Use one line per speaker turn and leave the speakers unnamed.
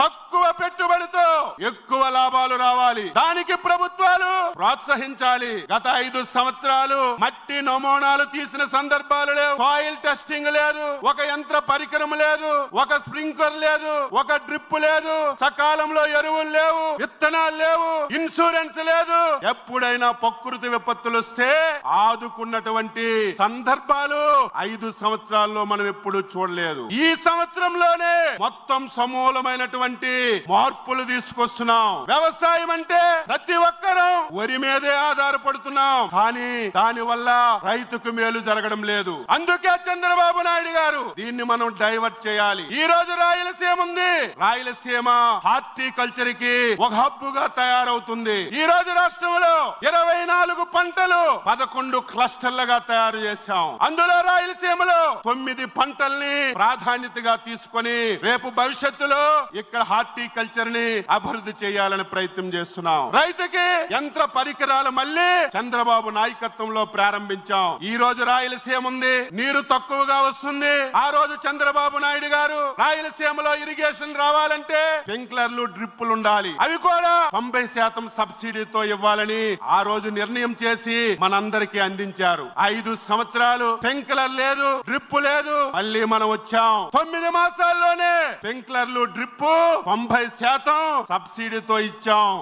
తక్కువ పెట్టుబడితో ఎక్కువ లాభాలు రావాలి. దానికి ప్రభుత్వాలు ప్రోత్సహించాలి. గత 5 సంవత్సరాలు మట్టి నమూనాలు తీసిన సందర్భాలు లేవు. సాయిల్ టెస్టింగ్ లేదు, ఒక యంత్ర పరికరం లేదు, ఒక స్ప్రింక్లర్ లేదు, ఒక డ్రిప్ లేదు, సకాలంలో ఎరువులు లేవు, విత్తనాలు లేవు, ఇన్సూరెన్స్ లేదు. ఎప్పుడైనా ప్రకృతి విపత్తులు వస్తే ఆదుకున్నటువంటి సందర్భాలు 5 సంవత్సరాల్లో మనం ఎప్పుడు చూడలేదు. ఈ సంవత్సరంలోనే మొత్తం సమూలమైనటువంటి మార్పులు తీసుకొస్తున్నాం. వ్యవసాయం అంటే ప్రతి ఒక్కరూ వరి మీదే ఆధారపడుతున్నాం, కానీ దాని వల్ల రైతుకు మేలు జరగడం లేదు. అందుకే చంద్రబాబు నాయుడు గారు దీన్ని మనం డైవర్ట్ చేయాలి. ఈ రోజు రాయలసీమ ఉంది. రాయలసీమ హార్టికల్చర్ కి ఒక హబ్బుగా తయారవుతుంది. ఈ రోజు రాష్ట్రంలో 24 పంటలు 11 క్లస్టర్లుగా తయారు చేశాం. అందులో రాయలసీమలో 9 పంటల్ని ప్రాధాన్యతగా తీసుకొని రేపు భవిష్యత్తులో ఇక్కడ హార్టికల్చర్ ని అభివృద్ధి చేయాలని ప్రయత్నం చేస్తున్నాం. రైతుకి యంత్ర పరికరాలు మళ్ళీ చంద్రబాబు నాయకత్వంలో ప్రారంభించాం. ఈ రోజు రాయలసీమ ఉంది, నీరు తక్కువగా వస్తుంది. ఆ రోజు చంద్రబాబు నాయుడు గారు రాయలసీమలో ఇరిగేషన్ రావాలంటే స్ప్రింక్లర్లు, డ్రిప్పులు ఉండాలి. అవి కూడా 90% సబ్సిడీతో ఇవ్వాలని ఆ రోజు నిర్ణయం చేసి మనందరికీ అందించారు. 5 సంవత్సరాలు స్ప్రింక్లర్ లేదు, డ్రిప్ లేదు. మళ్ళీ మనం వచ్చాం. 9 మాసాల్లోనే స్ప్రింక్లర్లు, డ్రిప్ 90% సబ్సిడీతో ఇచ్చాం.